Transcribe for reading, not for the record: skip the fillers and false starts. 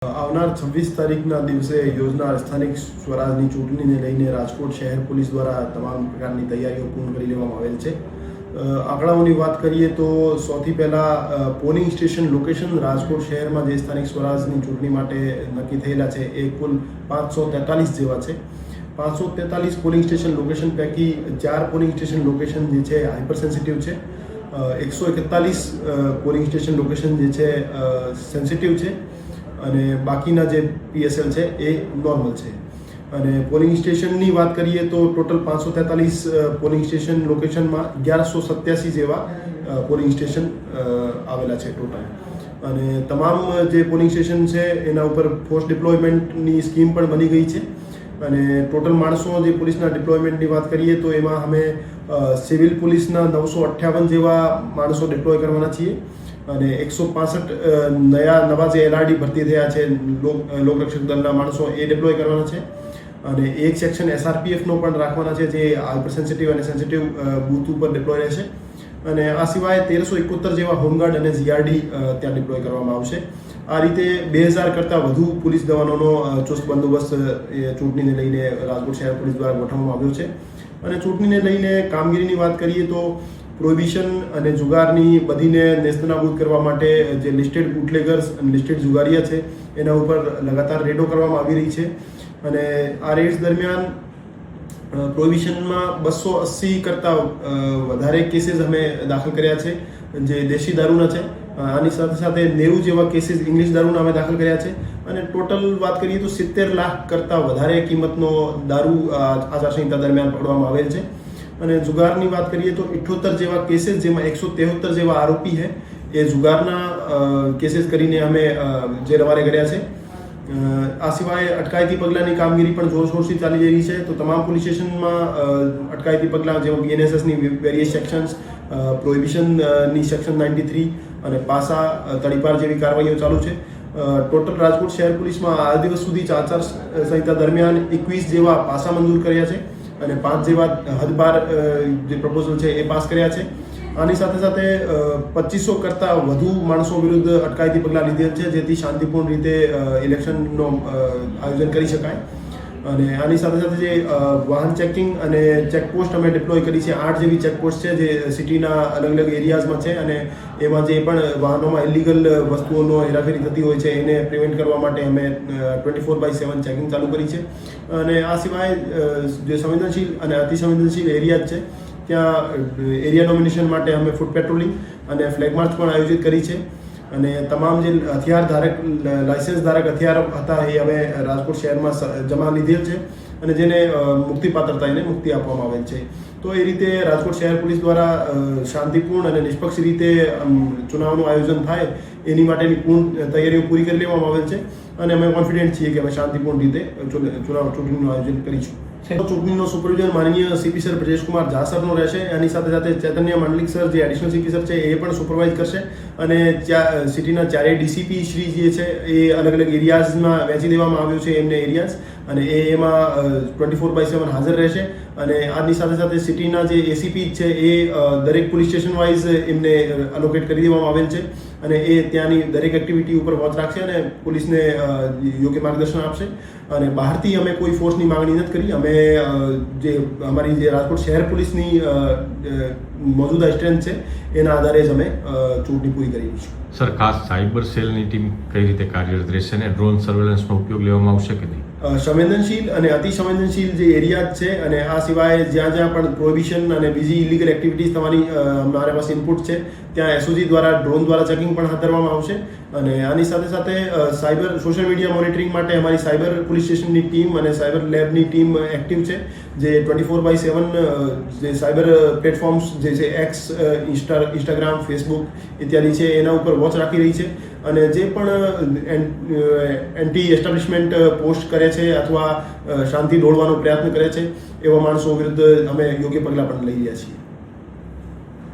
આવનાર 26 તારીખના દિવસે યોજનાર સ્થાનિક સ્વરાજની ચૂંટણીને લઈને રાજકોટ શહેર પોલીસ દ્વારા તમામ પ્રકારની તૈયારીઓ પૂર્ણ કરી લેવામાં આવેલ છે. આંકડાઓની વાત કરીએ તો સૌથી પહેલાં પોલિંગ સ્ટેશન લોકેશન રાજકોટ શહેરમાં જે સ્થાનિક સ્વરાજની ચૂંટણી માટે નક્કી થયેલા છે એ કુલ 543 જેવા છે. 543 પોલિંગ સ્ટેશન લોકેશન પૈકી 4 પોલિંગ સ્ટેશન લોકેશન જે છે હાઇપર સેન્સિટિવ છે, 141 પોલિંગ સ્ટેશન લોકેશન જે છે સેન્સિટિવ છે અને બાકીના જે PSL છે એ નોર્મલ છે. અને પોલિંગ સ્ટેશનની વાત કરીએ તો ટોટલ 543 પોલિંગ સ્ટેશન લોકેશનમાં 1187 જેવા પોલિંગ સ્ટેશન આવેલા છે ટોટલ. અને તમામ જે પોલિંગ સ્ટેશન છે એના ઉપર ફોર્સ ડિપ્લોયમેન્ટની સ્કીમ પણ બની ગઈ છે. અને ટોટલ માણસો જે પોલીસના ડિપ્લોયમેન્ટની વાત કરીએ તો એમાં અમે સિવિલ પોલીસના 958 જેવા માણસો ડિપ્લોય કરવાના છીએ અને 165 નવા જે LRD ભરતી થયા છે લોકરક્ષક દળના માણસો એ ડિપ્લોય કરવાના છે. અને એક સેક્શન SRPFનો પણ રાખવાના છે જે હાઇપર સેન્સિટિવ અને સેન્સિટિવ બૂથ ઉપર ડિપ્લોય રહેશે. અને આ સિવાય 1371 જેવા હોમગાર્ડ અને GRD ત્યાં ડિપ્લોય કરવામાં આવશે. આ રીતે 2000 કરતાં વધુ પોલીસ જવાનોનો ચુસ્ત બંદોબસ્ત ચૂંટણીને લઈને રાજકોટ શહેર પોલીસ દ્વારા ગોઠવવામાં આવ્યો છે. અને ચૂંટણીને લઈને કામગીરીની વાત કરીએ તો પ્રોહિબિશન અને જુગારની બધીને નેસ્તનાબૂદ કરવા માટે જે લિસ્ટેડ બુટલેગર્સ અને લિસ્ટેડ જુગારીયા છે એના ઉપર લગાતાર રેડો કરવામાં આવી રહી છે. અને આ રેડ્સ દરમિયાન પ્રોહિબિશનમાં 280 કરતાં વધારે કેસીસ અમે દાખલ કર્યા છે જે દેશી દારૂના છે. આની સાથે સાથે 90 જેવા કેસીસ ઇંગ્લિશ દારૂના અમે દાખલ કર્યા છે. અને ટોટલ વાત કરીએ તો 70 લાખ કરતાં વધારે કિંમતનો દારૂ આચારસંહિતા દરમિયાન પકડવામાં આવેલ છે. અને જુગારની વાત કરીએ તો 78 જેવા કેસીસ જેમાં 173 જેવા આરોપી છે એ જુગારના કેસીસ કરીને અમે જેરવારે કર્યા છે. આ સિવાય અટકાયતી પગલાંની કામગીરી પણ જોરશોરથી ચાલી રહી છે. તો તમામ પોલીસ સ્ટેશનમાં અટકાયતી પગલાં જેમાં BNSSની વેરિયસ સેક્શન્સ, પ્રોહિબિશનની સેક્શન 93 અને પાસા તડીપાર જેવી કાર્યવાહીઓ ચાલુ છે. ટોટલ રાજકોટ શહેર પોલીસમાં આ દિવસ સુધી આચારસંહિતા દરમિયાન 21 જેવા પાસા મંજૂર કર્યા છે અને 5 જેવા હદબાર જે પ્રપોઝલ છે એ પાસ કર્યા છે. આની સાથે સાથે 2500 કરતાં વધુ માણસો વિરુદ્ધ અટકાયતી પગલાં લીધેલ છે જેથી શાંતિપૂર્ણ રીતે ઇલેક્શનનો આયોજન કરી શકાય. અને આની સાથે સાથે જે વાહન ચેકિંગ અને ચેકપોસ્ટ અમે ડિપ્લોય કરી છે, 8 જેવી ચેકપોસ્ટ છે જે સિટીના અલગ અલગ એરિયાઝમાં છે. અને એમાં જે પણ વાહનોમાં ઇલીગલ વસ્તુઓનો હેરાફેરી થતી હોય છે એને પ્રિવેન્ટ કરવા માટે અમે 24/7 ચેકિંગ ચાલુ કરી છે. અને આ સિવાય જે સંવેદનશીલ અને અતિસંવેદનશીલ એરિયા છે ત્યાં એરિયા નોમિનેશન માટે અમે ફૂટ પેટ્રોલિંગ અને ફ્લેગ માર્ચ પણ આયોજિત કરી છે. અને તમામ જે હથિયાર ધારક લાયસન્સ ધારક હથિયાર હતા એ અમે રાજકોટ શહેરમાં જમા લીધેલ છે અને જેને મુક્તિપાત્રતા એને મુક્તિ આપવામાં આવેલ છે. તો એ રીતે રાજકોટ શહેર પોલીસ દ્વારા શાંતિપૂર્ણ અને નિષ્પક્ષ રીતે ચુનાવનું આયોજન થાય એની માટેની પૂર્ણ તૈયારીઓ પૂરી કરી લેવામાં આવેલ છે. અને અમે કોન્ફિડન્ટ છીએ કે અમે શાંતિપૂર્ણ રીતે ચૂંટણીનું આયોજન કરીશું. ચૂંટણીનો સુપરવિઝન માનનીય CP સર બ્રજેશકુમાર ઝા સરનો રહેશે. એની સાથે સાથે ચૈતન્ય માંડલિક સર જે એડિશનલ CP સર છે એ પણ સુપરવાઇઝ કરશે. અને સિટીના ચારેય DCP શ્રી જે છે એ અલગ અલગ એરિયાઝમાં વહેંચી દેવામાં આવ્યું છે એમને એરિયાઝ. અને એમાં 24/7 હાજર રહેશે. અને આની સાથે સાથે સિટીના જે ACP છે એ દરેક પોલીસ સ્ટેશન વાઇઝ એમને અલોકેટ કરી દેવામાં આવેલ છે. અને એ ત્યાંની દરેક એક્ટિવિટી ઉપર વોચ રાખશે અને પોલીસને યોગ્ય માર્ગદર્શન આપશે. અને બહારથી અમે કોઈ ફોર્સની માંગણી નથી કરી. અમે જે અમારી જે રાજકોટ શહેર પોલીસની મોજૂદા સ્ટ્રેન્થ છે એના આધારે જ અમે ચૂંટણી પૂરી કરી છે. સર, ખાસ સાયબર સેલની ટીમ કઈ રીતે કાર્યરત રહેશે અને ડ્રોન સર્વેલન્સનો ઉપયોગ લેવામાં આવશે કે નહીં? સંવેદનશીલ અને અતિસંવેદનશીલ જે એરિયા છે અને આ સિવાય જ્યાં જ્યાં પણ પ્રોહિબિશન અને બીજી ઇલીગલ એક્ટિવિટીઝ તમારી મારા પાસે ઇનપુટ છે ત્યાં SOG દ્વારા ડ્રોન દ્વારા ચેકિંગ પણ હાથ ધરવામાં આવશે. અને આની સાથે સાથે સાયબર સોશિયલ મીડિયા મોનિટરિંગ માટે અમારી સાયબર પોલીસ સ્ટેશનની ટીમ અને સાયબર લેબની ટીમ એક્ટિવ છે જે 24/7 જે સાયબર પ્લેટફોર્મ્સ જે છે X, ઇન્સ્ટાગ્રામ, ફેસબુક ઇત્યાદિ છે એના ઉપર વોચ રાખી રહી છે. અને જે પણ એન્ટી એસ્ટાબ્લિશમેન્ટ પોસ્ટ કરે છે અથવા શાંતિ દોડવાનો પ્રયત્ન કરે છે એવા માણસો વિરુદ્ધ અમે યોગ્ય પગલાં પણ લઈ રહ્યા છીએ.